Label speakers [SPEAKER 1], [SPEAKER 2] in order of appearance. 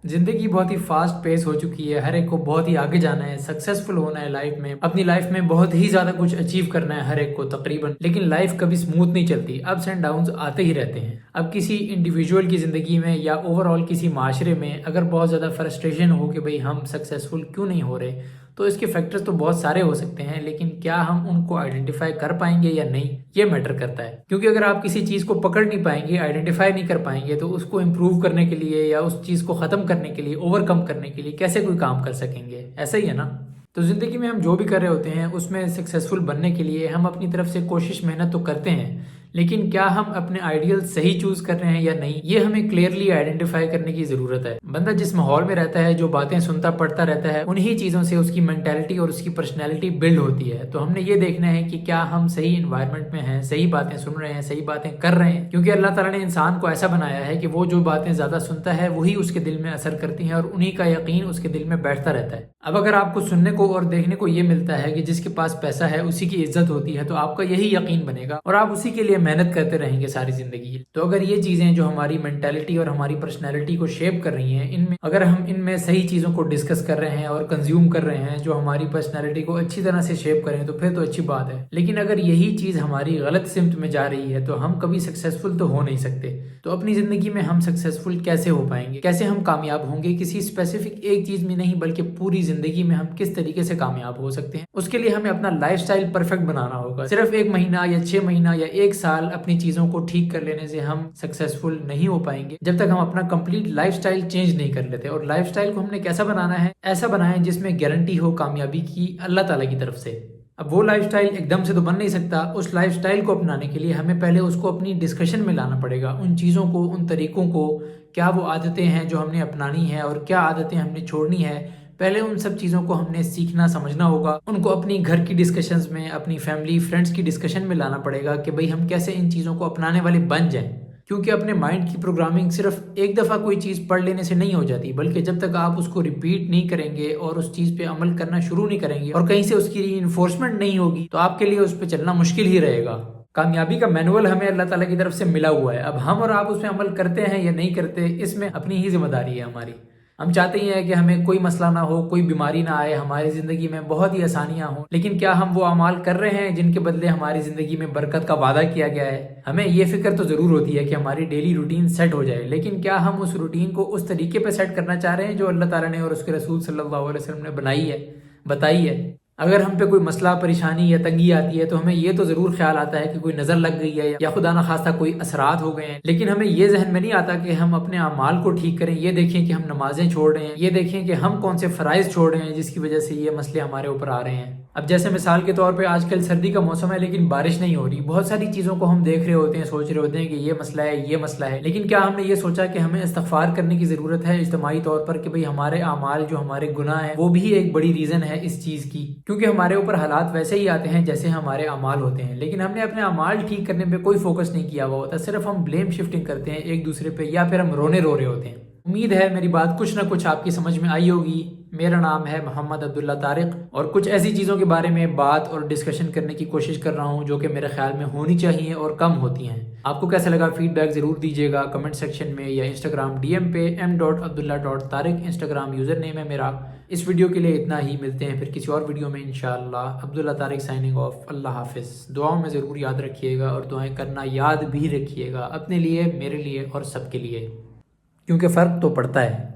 [SPEAKER 1] जिंदगी बहुत ही fast pace हो चुकी है, हर एक को बहुत ही आगे जाना है, सक्सेसफुल होना है लाइफ में, अपनी लाइफ में बहुत ही ज्यादा कुछ अचीव करना है हर एक को तकरीबन। लेकिन लाइफ कभी स्मूथ नहीं चलती, अप्स एंड डाउन्स आते ही रहते हैं। अब किसी इंडिविजुअल की जिंदगी में या ओवरऑल किसी माशरे में अगर बहुत ज्यादा फ्रस्ट्रेशन हो कि भाई हम सक्सेसफुल क्यों नहीं हो रहे, तो इसके फैक्टर्स तो बहुत सारे हो सकते हैं, लेकिन क्या हम उनको आइडेंटिफाई कर पाएंगे या नहीं, ये मैटर करता है। क्योंकि अगर आप किसी चीज को पकड़ नहीं पाएंगे, आइडेंटिफाई नहीं कर पाएंगे, तो उसको इम्प्रूव करने के लिए या उस चीज को खत्म करने के लिए, ओवरकम करने के लिए कैसे कोई काम कर सकेंगे? ऐसा ही है ना। तो जिंदगी में हम जो भी कर रहे होते हैं उसमें सक्सेसफुल बनने के लिए हम अपनी तरफ से कोशिश मेहनत तो करते हैं, लेकिन क्या हम अपने आइडियल सही चूज कर रहे हैं या नहीं, ये हमें क्लियरली आइडेंटिफाई करने की जरूरत है। बंदा जिस माहौल में रहता है, जो बातें सुनता पढ़ता रहता है, उन्हीं चीजों से उसकी मेंटालिटी और उसकी पर्सनैलिटी बिल्ड होती है। तो हमने ये देखना है कि क्या हम सही इन्वायरमेंट में हैं, सही बातें सुन रहे हैं, सही बातें कर रहे हैं। क्योंकि अल्लाह ताला ने इंसान को ऐसा बनाया है कि वो जो बातें ज्यादा सुनता है वही उसके दिल में असर करती हैं और उन्हीं का यकीन उसके दिल में बैठता रहता है। अब अगर आपको सुनने को और देखने को ये मिलता है कि जिसके पास पैसा है उसी की इज्जत होती है, तो आपका यही यकीन बनेगा और आप उसी के लिए मेहनत करते रहेंगे सारी जिंदगी। तो अगर ये चीजें जो हमारी मेंटालिटी और हमारी पर्सनैलिटी को शेप कर रही हैं, इनमें अगर हम इनमें सही चीजों को डिस्कस कर रहे हैं और कंज्यूम कर रहे हैं जो हमारी पर्सनैलिटी को अच्छी तरह से शेप करें, तो फिर तो अच्छी बात है। लेकिन अगर यही चीज हमारी गलत सिमत में जा रही है तो हम कभी सक्सेसफुल तो हो नहीं सकते। तो अपनी जिंदगी में हम सक्सेसफुल कैसे हो पाएंगे, कैसे हम कामयाब होंगे? किसी स्पेसिफिक एक चीज में नहीं, बल्कि पूरी जिंदगी में हम किस तरीके से कामयाब हो सकते हैं, उसके लिए हमें अपना लाइफस्टाइल परफेक्ट बनाना होगा। सिर्फ 1 महीना या 6 महीना या 1 साल अपनी चीजों को ठीक कर लेने से हम सक्सेसफुल नहीं हो पाएंगे जब तक हम अपना कंप्लीट लाइफस्टाइल चेंज नहीं कर लेते। और लाइफस्टाइल को हमने कैसा बनाना है? ऐसा बनाएं जिसमें गारंटी हो कामयाबी की अल्लाह ताला की तरफ से। अब वो लाइफस्टाइल एकदम से तो बन नहीं सकता। उस लाइफस्टाइल को अपनाने के लिए हमें पहले उसको अपनी डिस्कशन में लाना पड़ेगा, उन चीज़ों को, उन तरीकों को, क्या वो आदतें हैं जो हमने अपनानी है और क्या आदतें हमने छोड़नी है। पहले उन सब चीज़ों को हमने सीखना समझना होगा, उनको अपनी घर की डिस्कशंस में, अपनी फैमिली फ्रेंड्स की डिस्कशन में लाना पड़ेगा कि भाई हम कैसे इन चीज़ों को अपनाने वाले बन जाएं। क्योंकि अपने माइंड की प्रोग्रामिंग सिर्फ एक दफ़ा कोई चीज़ पढ़ लेने से नहीं हो जाती, बल्कि जब तक आप उसको रिपीट नहीं करेंगे और उस चीज़ पे अमल करना शुरू नहीं करेंगे और कहीं से उसकी रीइंफोर्समेंट नहीं होगी, तो आपके लिए उस पर चलना मुश्किल ही रहेगा। कामयाबी का मैनुअल हमें अल्लाह ताला की तरफ से मिला हुआ है। अब हम और आप उसमें अमल करते हैं या नहीं करते, इसमें अपनी ही जिम्मेदारी है हमारी। हम चाहते ही हैं कि हमें कोई मसला ना हो, कोई बीमारी ना आए, हमारी जिंदगी में बहुत ही आसानियां हो, लेकिन क्या हम वो अमाल कर रहे हैं जिनके बदले हमारी जिंदगी में बरकत का वादा किया गया है? हमें ये फिक्र तो जरूर होती है कि हमारी डेली रूटीन सेट हो जाए, लेकिन क्या हम उस रूटीन को उस तरीके पे सेट करना चाह रहे हैं जो अल्लाह ताला ने और उसके रसूल सल्लल्लाहु अलैहि वसल्लम ने बनाई है, बताई है? अगर हम पे कोई मसला, परेशानी या तंगी आती है तो हमें ये तो जरूर ख्याल आता है कि कोई नजर लग गई है या खुदा ना खास्ता कोई असरात हो गए हैं, लेकिन हमें ये जहन में नहीं आता कि हम अपने अमाल को ठीक करें। ये देखें कि हम नमाजें छोड़ रहे हैं, ये देखें कि हम कौन से फराइज छोड़ रहे हैं जिसकी वजह से ये मसले हमारे ऊपर आ रहे हैं। अब जैसे मिसाल के तौर पे आजकल सर्दी का मौसम है लेकिन बारिश नहीं हो रही। बहुत सारी चीज़ों को हम देख रहे होते हैं, सोच रहे होते हैं कि ये मसला है, ये मसला है, लेकिन क्या हमने ये सोचा कि हमें इस्तगफार करने की ज़रूरत है इज्तिमाई तौर पर कि भाई हमारे अमाल, जो हमारे गुनाह हैं, वो भी एक बड़ी रीज़न है इस चीज़ की। क्योंकि हमारे ऊपर हालात वैसे ही आते हैं जैसे हमारे अमाल होते हैं, लेकिन हमने अपने अमाल ठीक करने पर कोई फोकस नहीं किया हुआ होता। सिर्फ हम ब्लेम शिफ्टिंग करते हैं एक दूसरे पर, या फिर हम रोने रो रहे होते हैं। उम्मीद है मेरी बात कुछ ना कुछ आपकी समझ में आई होगी। मेरा नाम है मोहम्मद अब्दुल्ला तारिक और कुछ ऐसी चीज़ों के बारे में बात और डिस्कशन करने की कोशिश कर रहा हूँ जो कि मेरे ख्याल में होनी चाहिए और कम होती हैं। आपको कैसा लगा फीडबैक ज़रूर दीजिएगा कमेंट सेक्शन में या इंस्टाग्राम DM पे m.abdullah.tariq इंस्टाग्राम यूज़र नेम है मेरा। इस वीडियो के लिए इतना ही, मिलते हैं फिर किसी और वीडियो में इंशाअल्लाह। Abdullah Tariq signing off. अल्लाह हाफिज़। दुआओं में ज़रूर याद रखिएगा और दुआएं करना याद भी रखिएगा, अपने लिए, मेरे लिए और सबके लिए, क्योंकि फ़र्क तो पड़ता है।